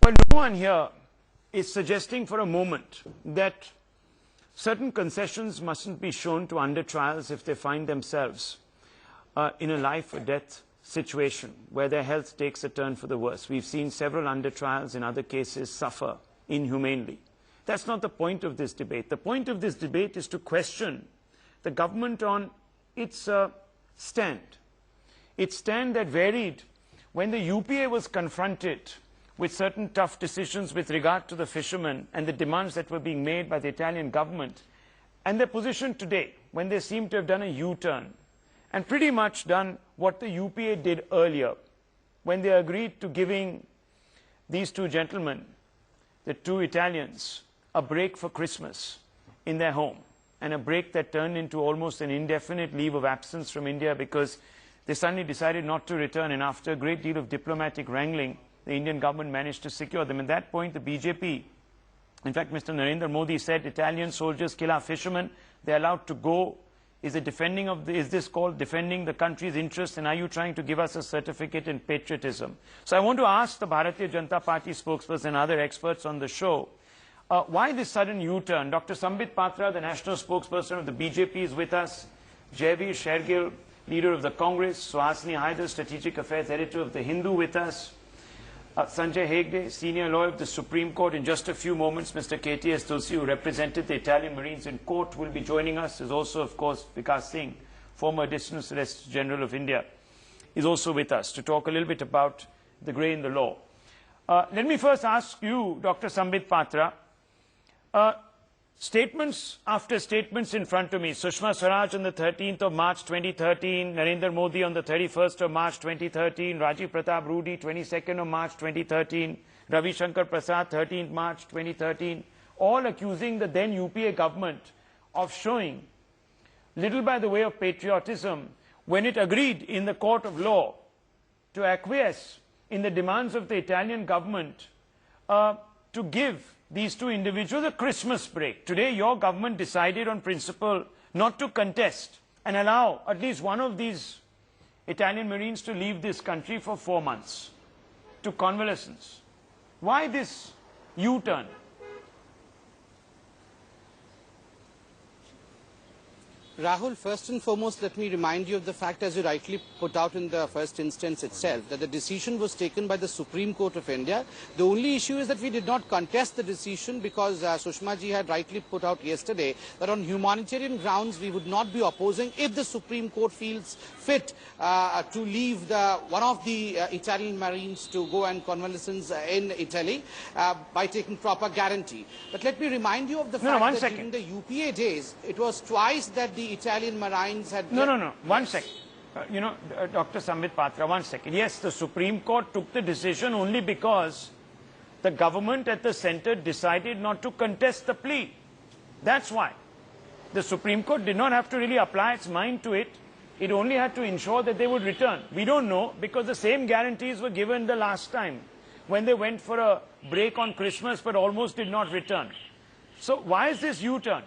But no one here is suggesting for a moment that certain concessions mustn't be shown to under trials if they find themselves in a life or death situation where their health takes a turn for the worse. We've seen several under trials in other cases suffer inhumanely. That's not the point of this debate. The point of this debate is to question the government on its stand. Its stand that varied when the UPA was confronted with certain tough decisions with regard to the fishermen and the demands that were being made by the Italian government, and their position today when they seem to have done a U-turn and pretty much done what the UPA did earlier when they agreed to giving these two gentlemen, the two Italians, a break for Christmas in their home, and a break that turned into almost an indefinite leave of absence from India because they suddenly decided not to return, and after a great deal of diplomatic wrangling, the Indian government managed to secure them. At that point, the BJP, in fact, Mr. Narendra Modi said, Italian soldiers kill our fishermen, they're allowed to go. Is this called defending the country's interests, and are you trying to give us a certificate in patriotism? So I want to ask the Bharatiya Janata Party spokesperson and other experts on the show, why this sudden U-turn? Dr. Sambit Patra, the national spokesperson of the BJP, is with us. Jaiveer, Shergill, leader of the Congress. Suhasini Haidar, strategic affairs editor of the Hindu, with us. Sanjay Hegde, senior lawyer of the Supreme Court. In just a few moments, Mr. KTS Tulsi, who represented the Italian Marines in court, will be joining us. Is also, of course, Vikas Singh, former Additional Solicitor General of India, is also with us to talk a little bit about the grey in the law. Let me first ask you, Dr. Sambit Patra, statements after statements in front of me. Sushma Swaraj on the 13th of March 2013, Narendra Modi on the 31st of March 2013, Rajiv Pratap Rudy 22nd of March 2013, Ravi Shankar Prasad 13th March 2013, all accusing the then UPA government of showing little by the way of patriotism when it agreed in the court of law to acquiesce in the demands of the Italian government to give these two individuals a Christmas break. Today, your government decided on principle not to contest and allow at least one of these Italian Marines to leave this country for 4 months to convalescence. Why this U-turn? Rahul, first and foremost, let me remind you of the fact, as you rightly put out in the first instance itself, that the decision was taken by the Supreme Court of India. The only issue is that we did not contest the decision because Sushma ji had rightly put out yesterday that on humanitarian grounds we would not be opposing if the Supreme Court feels fit to leave one of the Italian Marines to go and convalescence in Italy by taking proper guarantee. But let me remind you of the fact that during the UPA days, it was twice that the Italian Marines had... No. One second. Dr. Sambit Patra, 1 second. Yes, the Supreme Court took the decision only because the government at the center decided not to contest the plea. That's why. The Supreme Court did not have to really apply its mind to it. It only had to ensure that they would return. We don't know because the same guarantees were given the last time when they went for a break on Christmas but almost did not return. So why is this U-turn?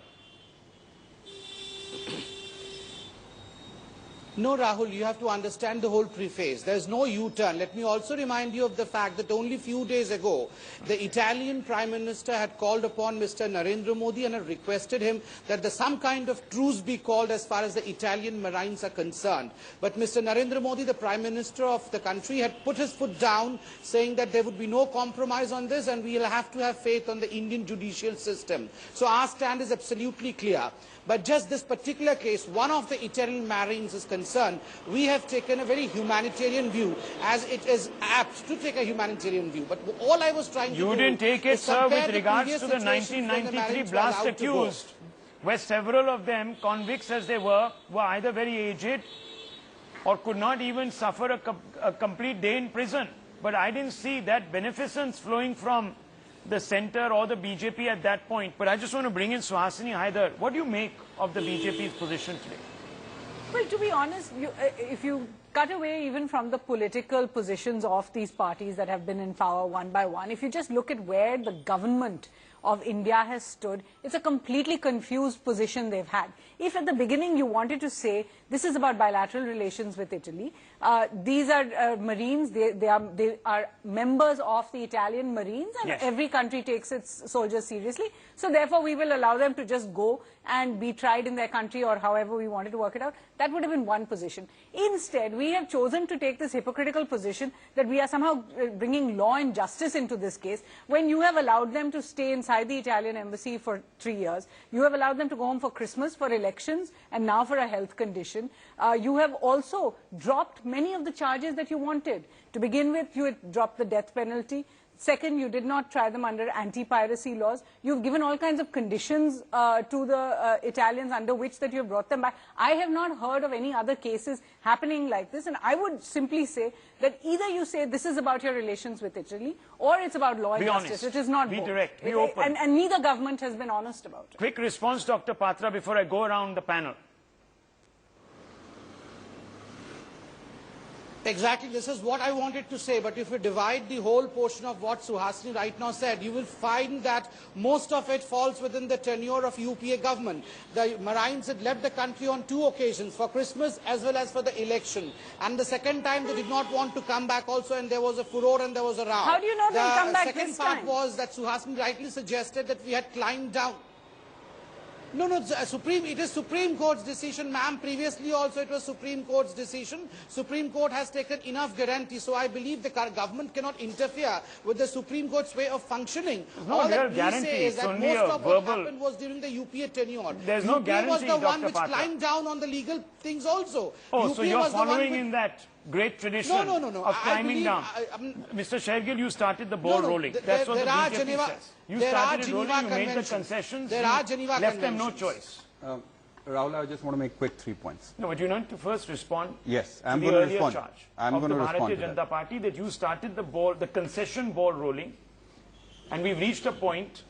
No, Rahul, you have to understand the whole preface. There is no U-turn. Let me also remind you of the fact that only a few days ago, the Italian Prime Minister had called upon Mr. Narendra Modi and had requested him that some kind of truce be called as far as the Italian Marines are concerned. But Mr. Narendra Modi, the Prime Minister of the country, had put his foot down, saying that there would be no compromise on this and we will have to have faith on the Indian judicial system. So our stand is absolutely clear. But just this particular case, one of the Italian Marines is concerned, we have taken a very humanitarian view, as it is apt to take a humanitarian view. But all I was trying to do... You didn't take it, sir, with regards to the 1993 blast accused, where several of them, convicts as they were either very aged or could not even suffer a complete day in prison. But I didn't see that beneficence flowing from the centre or the BJP at that point. But I just want to bring in Suhasini Haidar. What do you make of the BJP's position today? Well, to be honest, if you cut away even from the political positions of these parties that have been in power one by one, if you just look at where the government of India has stood. It's a completely confused position they've had. If at the beginning you wanted to say this is about bilateral relations with Italy, these are Marines, they are members of the Italian Marines, and yes. every country takes its soldiers seriously. So therefore we will allow them to just go and be tried in their country, or however we wanted to work it out. That would have been one position. Instead, we have chosen to take this hypocritical position that we are somehow bringing law and justice into this case, when you have allowed them to stay inside the Italian embassy for 3 years. You have allowed them to go home for Christmas, for elections, and now for a health condition. You have also dropped many of the charges that you wanted. To begin with, you had dropped the death penalty. Second, you did not try them under anti-piracy laws. You've given all kinds of conditions to the Italians under which that you have brought them back. I have not heard of any other cases happening like this, and I would simply say that either you say this is about your relations with Italy, or it's about law and justice, which is not both. Be both. direct, be open. And neither government has been honest about it. Quick response, Dr. Patra, before I go around the panel. Exactly, this is what I wanted to say, but if you divide the whole portion of what Suhasini right now said, you will find that most of it falls within the tenure of UPA government. The Marines had left the country on 2 occasions, for Christmas as well as for the election. And the second time they did not want to come back also, and there was a furore and there was a row. How do you know they'll come back this time? The second part was that Suhasini rightly suggested that we had climbed down. No, it is Supreme Court's decision, ma'am. Previously also it was Supreme Court's decision. Supreme Court has taken enough guarantee, so I believe the government cannot interfere with the Supreme Court's way of functioning. No All that real we guarantee. say is It's that only most a of what verbal. happened was during the UPA tenure. There's no guarantee, UPA was the one Dr. which Patra. climbed down on the legal things also. Oh, UPA so you're was the one following which... in that great tradition No. of climbing believe, down. Mr. Shergill, you started the ball rolling. That's what the BJP says. You started it rolling, you made the concessions, you left them no choice. Rahul, I just want to make quick 3 points. No, but you need to first respond yes, to I'm the going to earlier respond. charge I'm of going the to respond Bharatiya to Janata that. Party that you started the concession ball rolling, and we've reached a point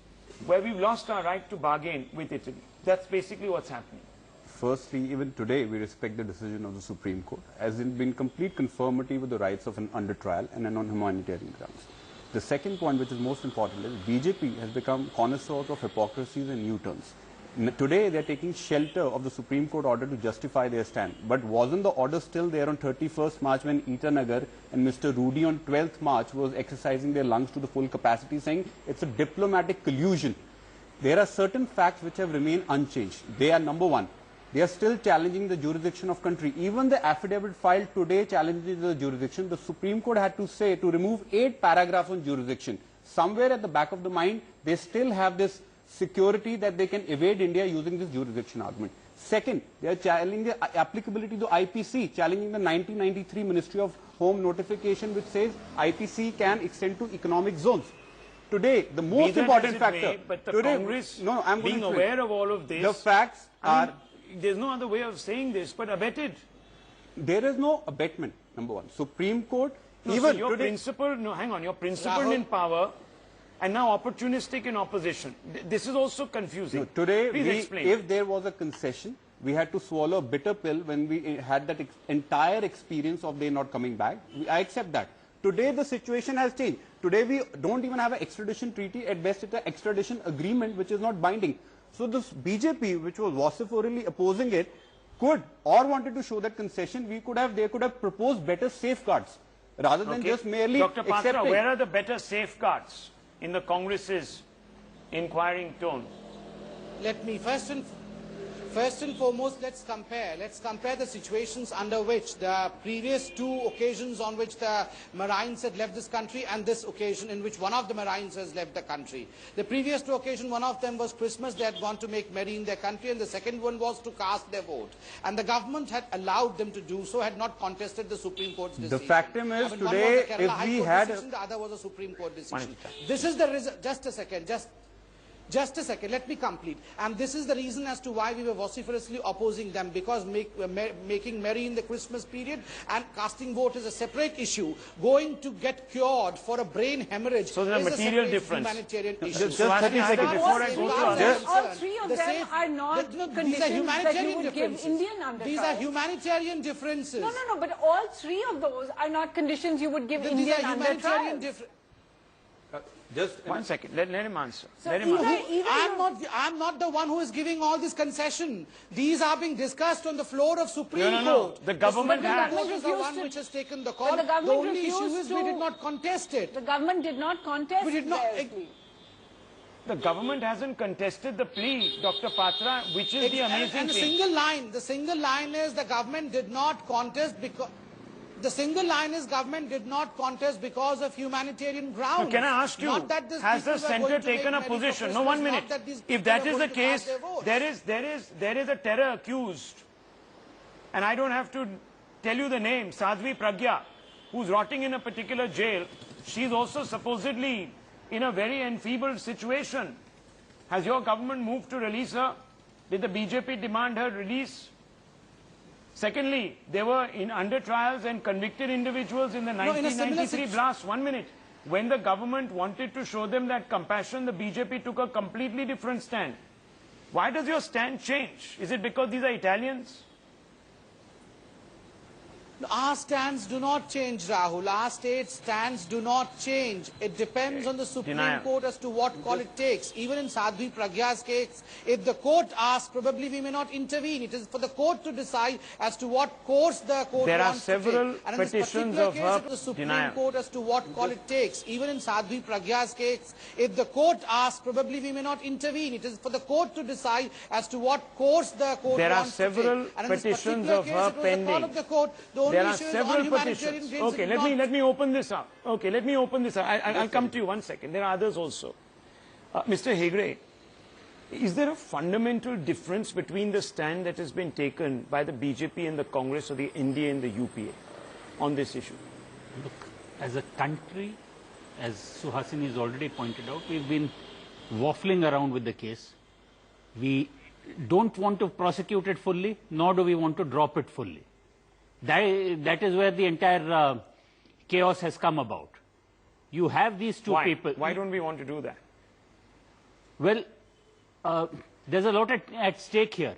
where we've lost our right to bargain with Italy. That's basically what's happening. Firstly, even today, we respect the decision of the Supreme Court, as in been complete conformity with the rights of an under trial and on humanitarian grounds. The second point, which is most important, is BJP has become connoisseurs of hypocrisies and U-turns. Today, they are taking shelter of the Supreme Court order to justify their stand. But wasn't the order still there on 31st March when Itanagar and Mr. Rudy on 12th March was exercising their lungs to the full capacity, saying it's a diplomatic collusion? There are certain facts which have remained unchanged. They are, number one, they are still challenging the jurisdiction of country. Even the affidavit filed today challenges the jurisdiction. The Supreme Court had to say to remove 8 paragraphs on jurisdiction. Somewhere at the back of the mind, they still have this security that they can evade India using this jurisdiction argument. Second, they are challenging the applicability to IPC, challenging the 1993 Ministry of Home notification which says IPC can extend to economic zones. Today, the most important factor... but the today, Congress, I'm being aware of all of this... The facts are... there's no other way of saying this, but abetted. There is no abatement, number one. Supreme Court... No, even so your today, principled, no, hang on, you're principled Rahul. in power and now opportunistic in opposition. This is also confusing. no, today, Please explain. if there was a concession, we had to swallow a bitter pill when we had that entire experience of they not coming back. I accept that. Today, the situation has changed. Today, we don't even have an extradition treaty. At best, it's an extradition agreement which is not binding. So this BJP, which was vociferously opposing it, could or wanted to show that concession, they could have proposed better safeguards rather than just merely Dr. Patra, accepting. where are the better safeguards in the Congress's inquiring tone? Let me first and foremost, let's compare the situations under which the previous 2 occasions on which the Marines had left this country and this occasion in which one of the Marines has left the country. The previous 2 occasions, one of them was Christmas, they had gone to make merry in their country, and the second one was to cast their vote. And the government had allowed them to do so, had not contested the Supreme Court's decision. The factum is I mean, today, one was the Kerala if High we Court had... decision, the other was a Supreme Court decision. One This is the reason, just a second, just a second, let me complete. And this is the reason as to why we were vociferously opposing them, because making merry in the Christmas period and casting vote is a separate issue. Going to get cured for a brain hemorrhage So there's a is material separate difference. humanitarian issue. Just 30 seconds. Before I go to others. All 3 of them are not these are conditions that you humanitarian would give differences. Indian under These trial. are humanitarian differences. No, but all 3 of those are not conditions you would give These Indian are under humanitarian trial. differences. Just One second, let him answer. So Let him answer. I'm not the one who is giving all this concession. These are being discussed on the floor of Supreme No, no, no. Court. The government Supreme has. Court is the refused one to- which has taken the call. But the The government only issue refused is we to- did not contest it. The government did not contest We did not- their plea. The government hasn't contested the plea, Dr. Patra, which is the amazing and the thing. single line is the government did not contest because the single line is government did not contest because of humanitarian grounds. So can I ask you, Not that these has the people were centre going to taken a make merry for position? No, Christmas, 1 not minute. that these If people that are is the going to cast case, their votes. there is a terror accused, and I don't have to tell you the name, Sadhvi Pragya, who's rotting in a particular jail. She's also supposedly in a very enfeebled situation. Has your government moved to release her? Did the BJP demand her release? Secondly, there were under trials and convicted individuals in the in a similar 1993 blast. 1 minute. When the government wanted to show them that compassion, the BJP took a completely different stand. Why does your stand change? Is it because these are Italians? Our stands do not change, Rahul. Our state stands do not change. It depends on the Supreme Denial. Court as to what call it takes. Even in Sadhvi Pragya's case, if the court asks, probably we may not intervene. It is for the court to decide as to what course the court There are wants several to take. And in this petitions particular of case, her it was the Supreme denial. Court as to what call it takes. Even in Sadhvi Pragya's case, if the court asks, probably we may not intervene. It is for the court to decide as to what course the court There are wants to take. several And in this petitions particular of case, her it was the call pending. of the court. The only There are issue is several on humanitarian petitions. grounds, Okay, it did let not- me open this up. Okay, let me open this up. I'll come to you 1 second. There are others also. Mr. Hegde, is there a fundamental difference between the stand that has been taken by the BJP and the Congress or the NDA and the UPA on this issue? Look, as a country, as Suhasini has already pointed out, we've been waffling around with the case. We don't want to prosecute it fully, nor do we want to drop it fully. That is where the entire chaos has come about. You have these two people. Why don't we want to do that? Well, there's a lot at stake here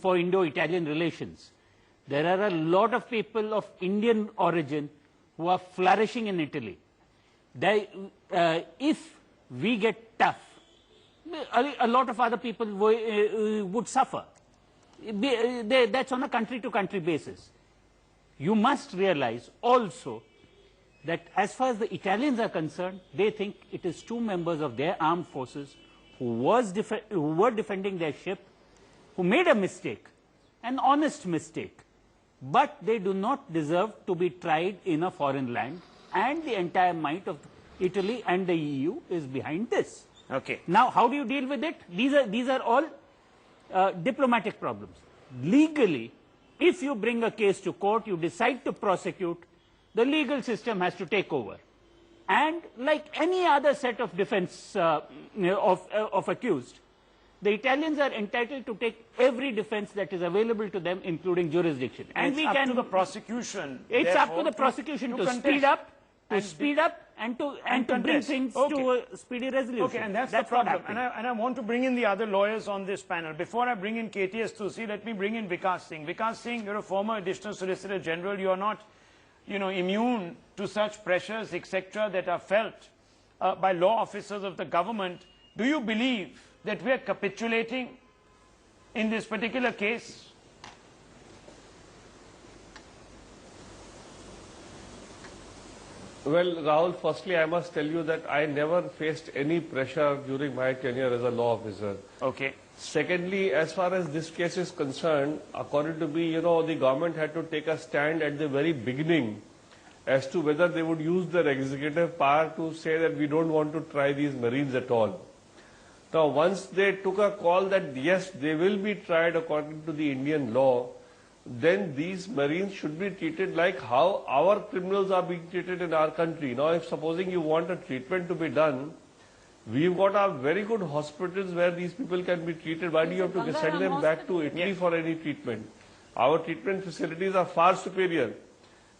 for Indo-Italian relations. There are a lot of people of Indian origin who are flourishing in Italy. If we get tough, a lot of other people would suffer. That's on a country-to-country basis. You must realize also that as far as the Italians are concerned, they think it is two members of their armed forces who were defending their ship, who made a mistake, an honest mistake, but they do not deserve to be tried in a foreign land, and the entire might of Italy and the EU is behind this. Okay. Now, how do you deal with it? These are all diplomatic problems. Legally, if you bring a case to court, you decide to prosecute, the legal system has to take over. And like any other set of defense of accused, the Italians are entitled to take every defense that is available to them, including jurisdiction. And it's up to the prosecution. It's up to therefore, the prosecution to contest. speed up, and to bring contest. things Okay. to a speedy resolution. Okay, and that's the what problem. happened. And I want to bring in the other lawyers on this panel. Before I bring in KTS Tusi, let me bring in Vikas Singh. Vikas Singh, you're a former Additional Solicitor General. You are not, immune to such pressures, etc., that are felt by law officers of the government. Do you believe that we are capitulating in this particular case? Well, Rahul, firstly, I must tell you that I never faced any pressure during my tenure as a law officer. Okay. Secondly, as far as this case is concerned, according to me, the government had to take a stand at the very beginning as to whether they would use their executive power to say that we don't want to try these Marines at all. Now, once they took a call that yes, they will be tried according to the Indian law, then these Marines should be treated like how our criminals are being treated in our country. Now, if supposing you want a treatment to be done, we've got our very good hospitals where these people can be treated. Why do you have to send them back to Italy for any treatment? Our treatment facilities are far superior.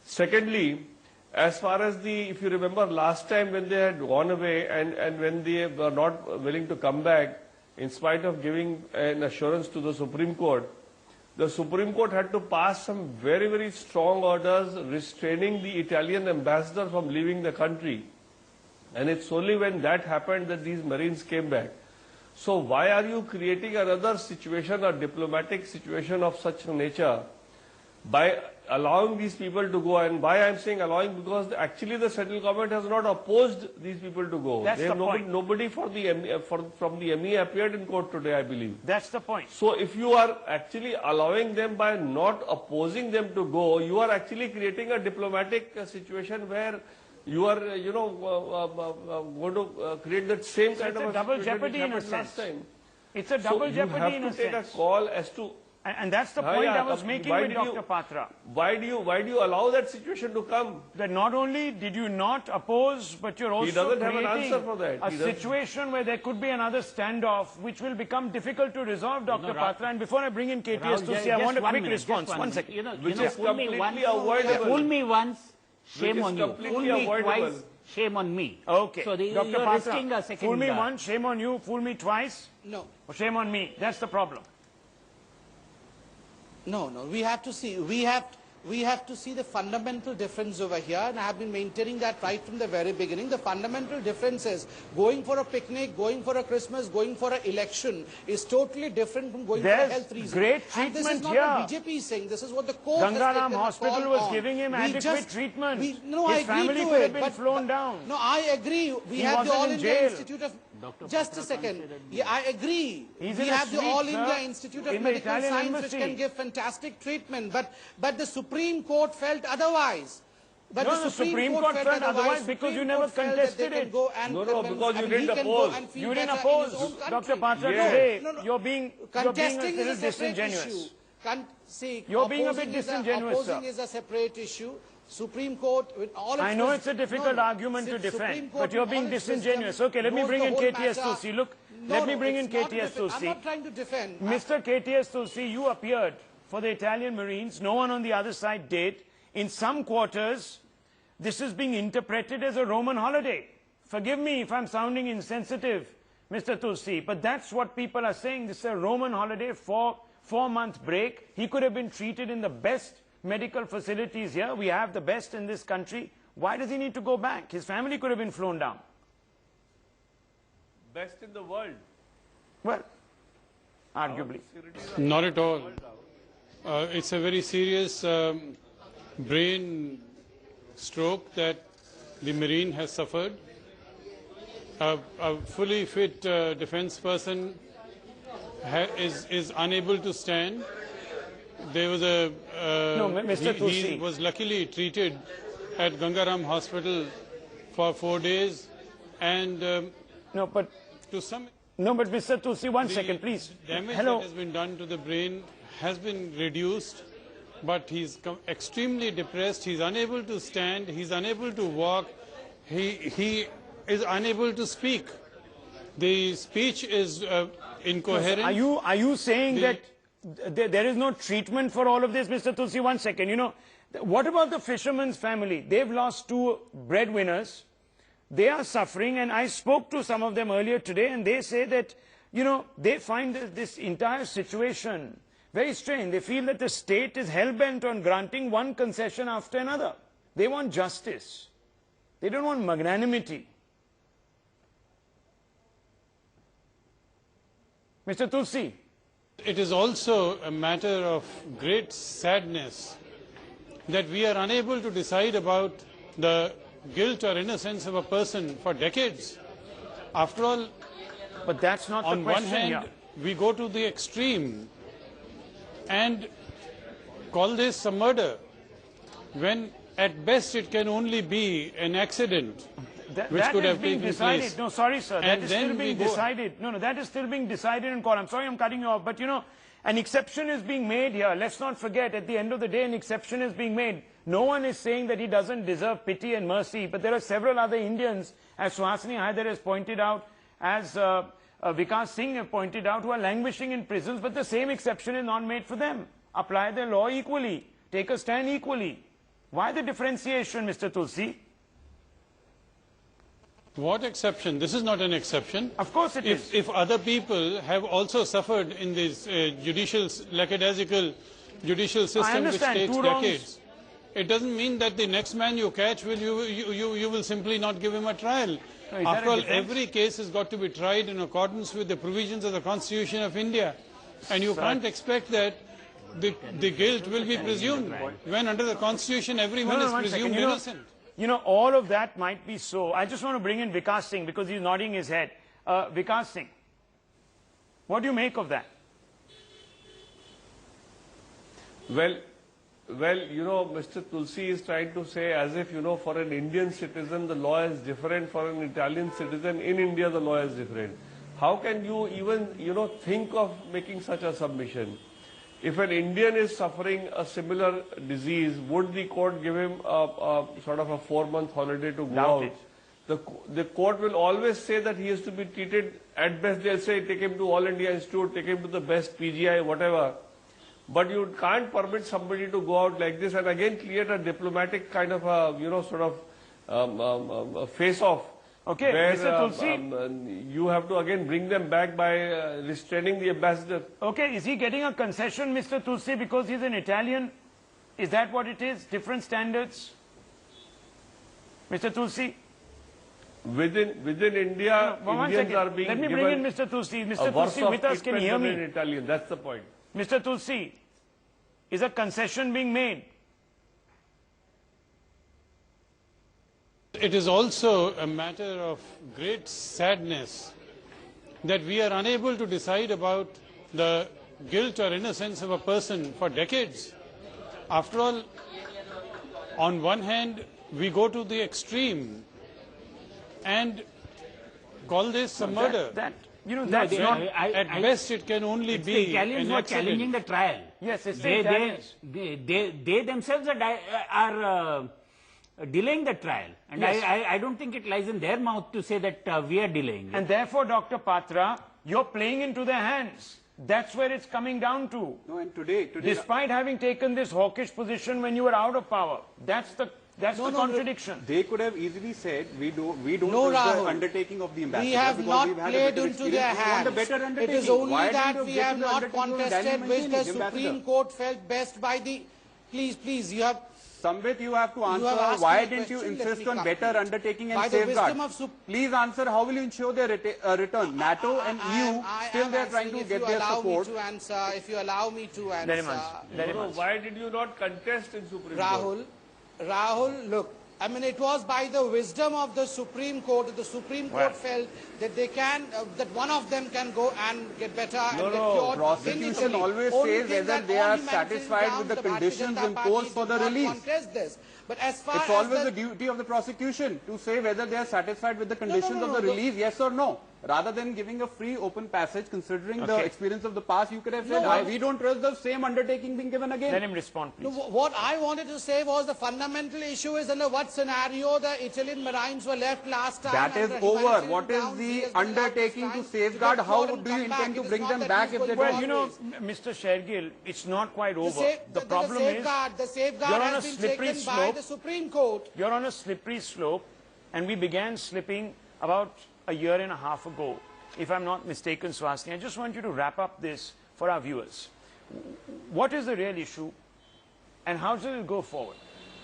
Secondly, as far as if you remember last time when they had gone away and when they were not willing to come back, in spite of giving an assurance to the Supreme Court, the Supreme Court had to pass some very, very strong orders restraining the Italian ambassador from leaving the country. And it's only when that happened that these Marines came back. So why are you creating another situation, a diplomatic situation of such nature, by allowing these people to go? And why I'm saying allowing, because actually the central government has not opposed these people to go. That's the point. Nobody from the ME appeared in court today, I believe. That's the point. So if you are actually allowing them by not opposing them to go, you are actually creating a diplomatic situation where you are, going to create that same kind of a double situation jeopardy which in a happened last sense. time. It's a double jeopardy in a You have to take a sense. call as to And that's the point I was making with Dr. Patra. why do you allow that situation to come? That not only did you not oppose, but you're also doesn't have an creating answer for that. a situation where there could be another standoff, which will become difficult to resolve, Dr. Patra. And before I bring in KTS to see, I want a quick response. One second. Which is completely avoidable. Fool me once, shame on you. completely Fool me avoidable. twice, shame on me. Okay. So Dr. you're risking a Patra, second. fool me once, shame on you. Fool me twice, No. or shame on me. That's the problem. No, we have to see. We have to see the fundamental difference over here, and I have been maintaining that right from the very beginning. The fundamental difference is going for a picnic, going for a Christmas, going for an election is totally different from going for There's a health reason. great And this is treatment not here. what BJP is saying. This is what the court has Gangaram taken a Hospital call was on. giving him We adequate treatment. No, His I agree family to could it, have been but- flown down. No, I agree. We He have the wasn't All in India jail. Institute of... Just a second. Yeah, I agree. He's We in a have the suite, All sir, India Institute of in the Medical Italian Science, embassy. which can give fantastic treatment. But the Supreme Court felt otherwise. But No, the Supreme Court felt otherwise because you never contested it. No, because you didn't oppose. You didn't oppose, Dr. Patra. Yes. Today, No, no. you're being a Contesting little is a separate disingenuous. issue. See, You're being a opposing bit is disingenuous, opposing sir. is a separate issue. Supreme Court, with all its I know wisdom- it's a difficult No, argument to Supreme defend, Court but you're with being all its disingenuous. wisdom Okay, let me knows bring the in whole KTS matter. Tulsi. Look, No, let me no, bring in it's not KTS defend- I'm Tulsi. not trying to defend. Mr. KTS Tulsi, you appeared for the Italian Marines. No one on the other side did. In some quarters, this is being interpreted as a Roman holiday. Forgive me if I'm sounding insensitive, Mr. Tulsi, but that's what people are saying. This is a Roman holiday, four-month break. He could have been treated in the best medical facilities here. We have the best in this country. Why does he need to go back? His family could have been flown down. Best in the world. Well, arguably. Not at all. It's a very serious brain stroke that the Marine has suffered. A fully fit defense person is unable to stand. There was a No, Mr. he Tulsi. was luckily treated at Gangaram Hospital for 4 days, and No, but Mr. Tulsi, one second, please. damage Hello. that has been done to the brain has been reduced, but he's extremely depressed. He's unable to stand. He's unable to walk. He is unable to speak. The speech is incoherent. Are you saying that there is no treatment for all of this, Mr. Tulsi? One second. You know, what about the fisherman's family? They've lost 2 breadwinners. They are suffering, and I spoke to some of them earlier today, and they say that, you know, they find this entire situation very strange. They feel that the state is hell-bent on granting one concession after another. They want justice. They don't want magnanimity. Mr. Tulsi. It is also a matter of great sadness that we are unable to decide about the guilt or innocence of a person for decades. After all, but that's not the on one question hand, here. we go to the extreme and call this a murder, when at best it can only be an accident which could have taken place. No, sorry, sir. That And is then still being we go- decided. No, that is still being decided in court. I'm sorry I'm cutting you off, but you know, an exception is being made here. Let's not forget, at the end of the day, an exception is being made. No one is saying that he doesn't deserve pity and mercy, but there are several other Indians, as Suhasini Haidar has pointed out, as Vikas Singh have pointed out, who are languishing in prisons, but the same exception is not made for them. Apply the law equally. Take a stand equally. Why the differentiation, Mr. Tulsi? What exception? This is not an exception. Of course it is. If other people have also suffered in this lackadaisical judicial system which understand. takes Two wrongs. decades, it doesn't mean that the next man you catch, you will simply not give him a trial. After all, every case has got to be tried in accordance with the provisions of the Constitution of India. And you can't expect that the guilt will be presumed when under the Constitution everyone is presumed innocent. You know, all of that might be so. I just want to bring in Vikas Singh because he's nodding his head. Vikas Singh, what do you make of that? Well, you know, Mr. Tulsi is trying to say as if, you know, for an Indian citizen, the law is different. For an Italian citizen in India, the law is different. How can you even, you know, think of making such a submission? If an Indian is suffering a similar disease, would the court give him a sort of a 4-month holiday to go out? The court will always say that he has to be treated, at best they'll say take him to All India Institute, take him to the best PGI, whatever. But you can't permit somebody to go out like this and again create a diplomatic kind of a, you know, sort of a face-off. Okay, where, Mr. Tulsi, you have to again bring them back by restraining the ambassador. Okay, is he getting a concession, Mr. Tulsi, because he's an Italian? Is that what it is? Different standards? Mr. Tulsi? Within India, Indians are being Let me bring in Mr. Tulsi. Mr. Tulsi with us, can you hear me? In Italian, that's the point. Mr. Tulsi, is a concession being made? It is also a matter of great sadness that we are unable to decide about the guilt or innocence of a person for decades. After all, on one hand, we go to the extreme and call this a murder. You know, that's not, at best it can only be the Italians an who are accident. challenging the trial. Yes, it's the Italians. They themselves are delaying the trial. And Yes. I don't think it lies in their mouth to say that we are delaying it. And therefore, Dr. Patra, you're playing into their hands. That's where it's coming down to. No, and today Despite having taken this hawkish position when you were out of power, that's the contradiction. they could have easily said we don't No, trust the Rahul. undertaking of the ambassador. We have because not we've had a played better into their experience. We want a hands. better It undertaking. is only Why that didn't we you have get to the not undertaking of the contested which the ambassador? Supreme Court felt best by the... Please, you have... Sambit, you have to answer asked why me a didn't you question, let insist me on complete. better undertaking and By the safeguard? wisdom of Please answer, how will you ensure their return? NATO and EU, still they are trying to get their support. If you allow me to answer... Very much. Very much. Why did you not contest in Supreme Court? Rahul, look, I mean, it was by the wisdom of the Supreme Court that the Supreme Court felt that they can, that one of them can go and get better and get cured. Prosecution always says whether they are satisfied with the conditions imposed for the release. But as far It's always the duty of the prosecution to say whether they are satisfied with the conditions of the release, yes or no. Rather than giving a free open passage, considering the experience of the past, you could have said, we don't trust the same undertaking being given again. Let him respond, please. No, what I wanted to say was the fundamental issue is under what scenario the Italian Marines were left last time. That is and over. What is the undertaking to safeguard? How do you intend to bring them back if they Well, don't? you know, Mr. Shergill, it's not quite over. The problem is, the safeguard you're on a has been slippery taken by slope. the Supreme Court. You're on a slippery slope, and we began slipping about a year and a half ago, if I'm not mistaken, Swasti. I just want you to wrap up this for our viewers. What is the real issue, and how does it go forward?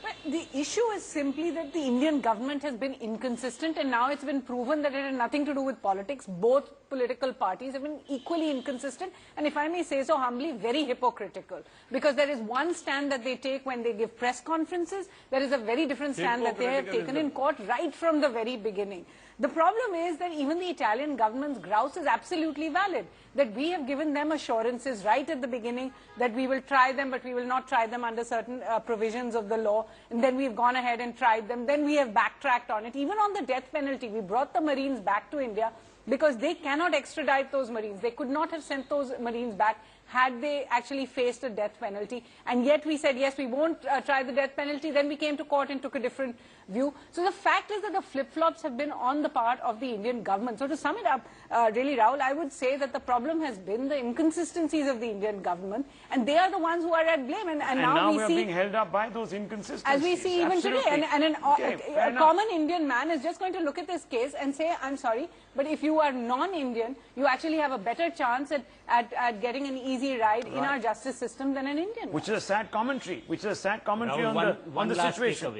Well, the issue is simply that the Indian government has been inconsistent, and now it's been proven that it had nothing to do with politics. Both political parties have been equally inconsistent, and if I may say so humbly, very hypocritical. Because there is one stand that they take when they give press conferences, there is a very different stand that they have taken in court right from the very beginning. The problem is that even the Italian government's grouse is absolutely valid, that we have given them assurances right at the beginning that we will try them, but we will not try them under certain provisions of the law, and then we've gone ahead and tried them, then we have backtracked on it. Even on the death penalty, we brought the Marines back to India because they cannot extradite those Marines. They could not have sent those Marines back had they actually faced a death penalty. And yet we said, yes, we won't try the death penalty. Then we came to court and took a different view. So the fact is that the flip-flops have been on the part of the Indian government. So to sum it up, really, Rahul, I would say that the problem has been the inconsistencies of the Indian government, and they are the ones who are at blame. And now we are see, being held up by those inconsistencies. as we see even today, and a common Indian man is just going to look at this case and say, I'm sorry, but if you are non-Indian, you actually have a better chance at getting an easy ride in our justice system than an Indian. Which is a sad commentary. On the One last situation.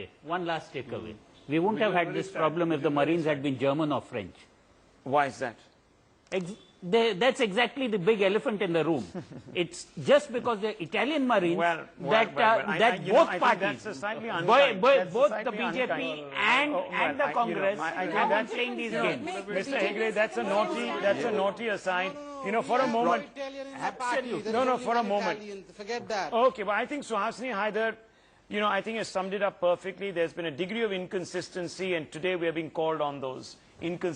takeaway. We wouldn't have had this problem if the Marines had been German or French. Why is that? That's exactly the big elephant in the room. It's just because the Italian Marines that both parties, both the BJP and the Congress have been playing these games. Mr. Hegde, that's a naughty aside. You know, for a moment. Absolutely. No, for a moment. Forget that. Okay, but I think Suhasini Haidar, you know, I think has summed it up perfectly. There's been a degree of inconsistency, and today we are being called on those inconsistencies.